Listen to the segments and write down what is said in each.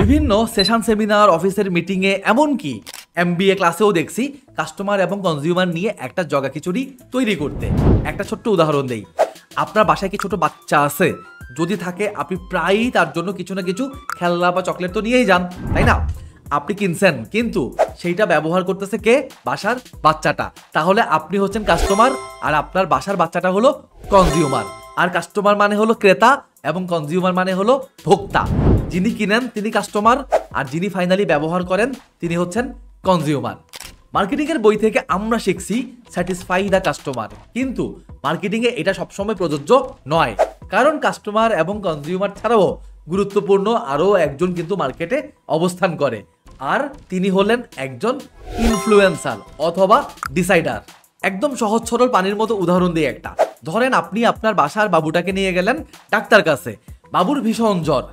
বিভিন্ন session seminar অফিসের মিটিংয়ে এমনকি MBA ক্লাসেও দেখছি কাস্টমার এবং কনজিউমার নিয়ে একটা জগা খিচুড়ি তৈরি করতে। একটা ছোট্ট উদাহরণ দেই, আপনার বাসায় কি ছোট বাচ্চা আছে? যদি থাকে আপনি প্রায়ই তার জন্য কিছু না কিছু খেলনা বা চকলেট তো নিয়েই যান, তাই না? আপনি কিনছেন কিন্তু সেইটা ব্যবহার করতেছে কে? বাসার বাচ্চাটা। তাহলে আপনি হচ্ছেন কাস্টমার আর আপনার বাসার বাচ্চাটা হলো কনজিউমার। আর কাস্টমার মানে হলো ক্রেতা এবং কনজিউমার মানে হলো ভোক্তা। যিনি কিনেন তিনি কাস্টমার আর যিনি ফাইনালি ব্যবহার করেন তিনি হচ্ছেন কনজিউমার। মার্কেটিং এর বই থেকে আমরা শিখছি স্যাটিসফাই দ্য কাস্টমার, কিন্তু মার্কেটিং এ এটা সবসময় প্রযোজ্য নয়, কারণ কাস্টমার এবং কনজিউমার ছাড়াও গুরুত্বপূর্ণ আরও একজন কিন্তু মার্কেটে অবস্থান করে, আর তিনি হলেন একজন ইনফ্লুয়েন্সার অথবা ডিসাইডার। একদম সহজ সরল পানির মতো উদাহরণ দিয়ে একটা ধরেন, আপনি আপনার বাসার বাবুটাকে নিয়ে গেলেন ডাক্তার কাছে। বাবুর ভীষণ জ্বর।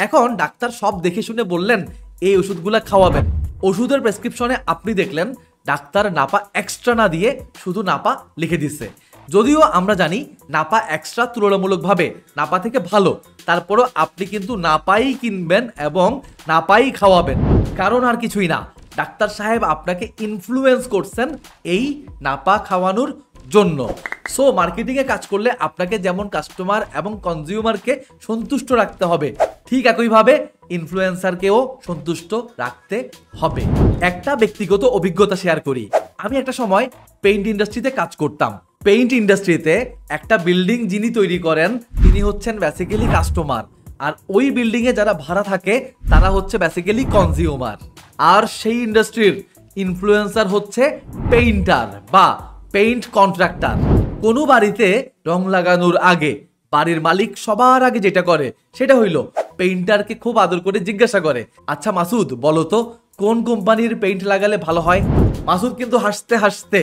এখন ডাক্তার সব দেখে শুনে বললেন এই ওষুধগুলা খাওয়াবেন। ওষুধের প্রেসক্রিপশনে আপনি দেখলেন ডাক্তার নাপা এক্সট্রা না দিয়ে শুধু নাপা লিখে দিচ্ছে। যদিও আমরা জানি নাপা এক্সট্রা তুলনামূলকভাবে নাপা থেকে ভালো, তারপরও আপনি কিন্তু নাপাই কিনবেন এবং নাপাই খাওয়াবেন, কারণ আর কিছুই না, ডাক্তার সাহেব আপনাকে ইনফ্লুয়েন্স করছেন এই নাপা খাওয়ানোর জন্য। সো মার্কেটিংয়ে কাজ করলে আপনাকে যেমন কাস্টমার এবং কনজিউমারকে সন্তুষ্ট রাখতে হবে, ঠিক একইভাবে ইনফ্লুয়েন্সারকেও সন্তুষ্ট রাখতে হবে। একটা ব্যক্তিগত অভিজ্ঞতা শেয়ার করি। আমি একটা সময় পেইন্ট ইন্ডাস্ট্রিতে কাজ করতাম। পেইন্ট ইন্ডাস্ট্রিতে একটা বিল্ডিং যিনি তৈরি করেন তিনি হচ্ছেন বেসিক্যালি কাস্টমার, আর ওই বিল্ডিংয়ে যারা ভাড়া থাকে তারা হচ্ছে বেসিক্যালি কনজিউমার। আর সেই ইন্ডাস্ট্রির ইনফ্লুয়েন্সার হচ্ছে পেইন্টার বা পেইন্ট কন্ট্রাক্টর। কোনো বাড়িতে রং লাগানোর আগে বাড়ির মালিক সবার আগে যেটা করে সেটা হইল পেইন্টারকে খুব আদর করে জিজ্ঞাসা করে, আচ্ছা মাসুদ বলো তো কোন কোম্পানির পেইন্ট লাগালে ভালো হয়? মাসুদ কিন্তু হাসতে হাসতে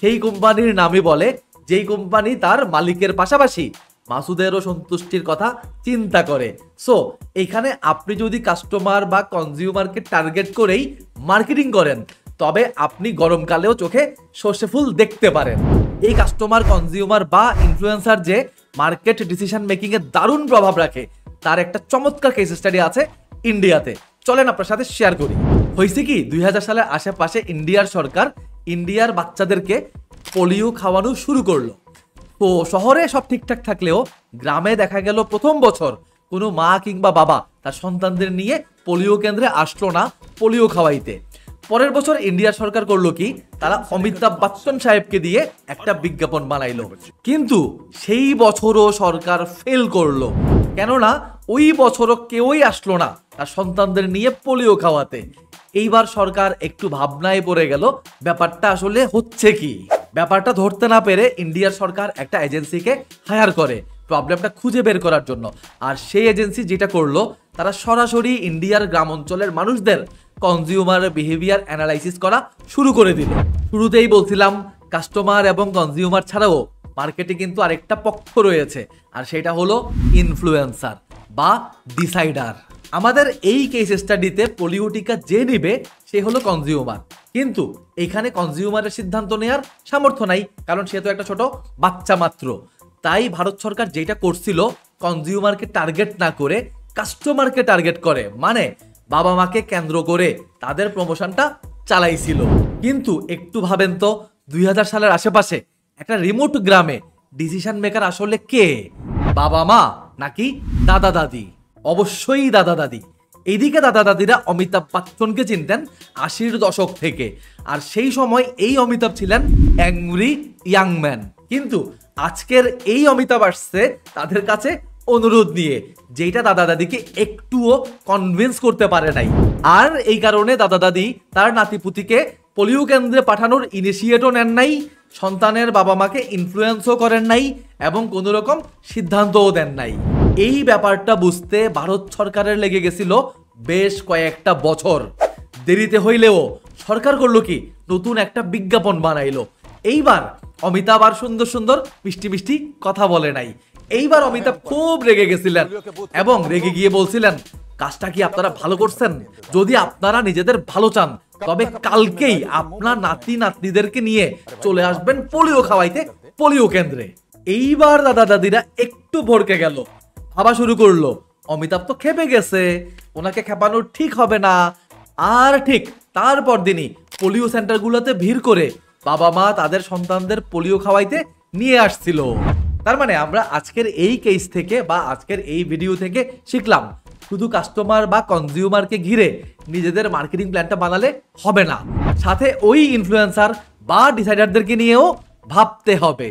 সেই কোম্পানির নামই বলে যেই কোম্পানি তার মালিকের পাশাপাশি মাসুদেরও সন্তুষ্টির কথা চিন্তা করে। সো এখানে আপনি যদি কাস্টমার বা কনজিউমারকে টার্গেট করেই মার্কেটিং করেন তবে আপনি গরমকালেও চোখে সর্ষে ফুল দেখতে পারেন। এই কাস্টমার, কনজিউমার বা ইনফ্লুয়েন্সার যে মার্কেট ডিসিশন মেকিং এ দারুণ প্রভাব রাখে তার একটা চমৎকার কেস স্টাডি আছে ইন্ডিয়াতে। চলেন আপনার সাথে শেয়ার করি। হয়েছে কি, 2000 সালের আশেপাশে ইন্ডিয়ার সরকার ইন্ডিয়ার বাচ্চাদেরকে পোলিও খাওয়ানো শুরু করলো। তো শহরে সব ঠিকঠাক থাকলেও গ্রামে দেখা গেল প্রথম বছর কোনো মা কিংবা বাবা তার সন্তানদের নিয়ে পোলিও কেন্দ্রে আসলো না পোলিও খাওয়াইতে। পরের বছর ইন্ডিয়ার সরকার করলো কি, তারা অমিতাভ বচ্চন সাহেবকে দিয়ে একটা বিজ্ঞাপন বানাইলো, কিন্তু সেই বছরও সরকার ফেল করলো, কেননা ওই বছরও কেউই আসলো না তার সন্তানদের নিয়ে পোলিও খাওয়াতে। এইবার সরকার একটু ভাবনায় পড়ে গেল ব্যাপারটা আসলে হচ্ছে কি। ব্যাপারটা ধরতে না পেরে ইন্ডিয়ার সরকার একটা এজেন্সিকে হায়ার করে প্রবলেমটা খুঁজে বের করার জন্য। আর সেই এজেন্সি যেটা করলো, তারা সরাসরি ইন্ডিয়ার গ্রাম অঞ্চলের মানুষদের কনজিউমার বিহেভিয়ার অ্যানালাইসিস করা শুরু করে দিল। শুরুতেই বলছিলাম কাস্টমার এবং কনজিউমার ছাড়াও মার্কেটে কিন্তু আরেকটা পক্ষ রয়েছে, আর সেটা হলো ইনফ্লুয়েন্সার বা ডিসাইডার। আমাদের এই কেস স্টাডিতে পোলিও টিকা যে নেবে সে হলো কনজিউমার, কিন্তু এখানে কনজিউমারের সিদ্ধান্ত নেওয়ার সামর্থ্য নাই, কারণ সে তো একটা ছোট বাচ্চা মাত্র। তাই ভারত সরকার যেটা করছিল, কনজিউমারকে টার্গেট না করে কাস্টমারকে টার্গেট করে, মানে বাবা মাকে কেন্দ্র করে তাদের প্রমোশনটা চালাইছিল। কিন্তু একটু ভাবেন তো, 2000 সালের আশেপাশে একটা রিমোট গ্রামে ডিসিশন মেকার আসলে কে? বাবা মা নাকি দাদা দাদি? অবশ্যই দাদা দাদি। এইদিকে দাদা দাদিরা অমিতাভ বচ্চনকে চিনতেন 80-র দশক থেকে, আর সেই সময় এই অমিতাভ ছিলেন অ্যাংরি ইয়াং ম্যান। কিন্তু আজকের এই অমিতাভ আসছে তাদের কাছে অনুরোধ নিয়ে, যেটা দাদা দাদিকে একটুও কনভিন্স করতে পারে নাই। আর এই কারণে দাদা দাদি তার নাতিপুতিকে পোলিও কেন্দ্রে পাঠানোর ইনিশিয়েটও নেন নাই, সন্তানের বাবা মাকে ইনফ্লুয়েন্সও করেন নাই এবং কোনো রকম সিদ্ধান্তও দেন নাই। এই ব্যাপারটা বুঝতে ভারত সরকারের লেগে গেছিল বেশ কয়েকটা বছর। দেরিতে হইলেও সরকার করলো কি, নতুন একটা বিজ্ঞাপন বানাইলো। এইবার অমিতাভ আর সুন্দর সুন্দর মিষ্টি মিষ্টি কথা বলে নাই। এইবার অমিতাভ খুব রেগে গেছিলেন এবং রেগে গিয়ে বলছিলেন, কাজটা কি আপনারা ভালো করছেন? যদি আপনারা নিজেদের ভালো চান তবে কালকেই আপনার নাতি নাতনিদেরকে নিয়ে চলে আসবেন পোলিও খাওয়াইতে পোলিও কেন্দ্রে। এইবার দাদা দাদিরা একটু ভড়কে গেল, ভাবা শুরু করলো অমিতাভ তো খেপে গেছে, ওনাকে খেপানো ঠিক হবে না। আর ঠিক তারপর দিনই পোলিও সেন্টারগুলোতে ভিড় করে বাবা মা তাদের সন্তানদের পোলিও খাওয়াইতে নিয়ে আসছিল। তার মানে আমরা আজকের এই কেস থেকে বা আজকের এই ভিডিও থেকে শিখলাম, শুধু কাস্টমার বা কনজিউমারকে ঘিরে নিজেদের মার্কেটিং প্ল্যানটা বানালে হবে না, সাথে ওই ইনফ্লুয়েন্সার বা ডিসাইডারদেরকে নিয়েও ভাবতে হবে।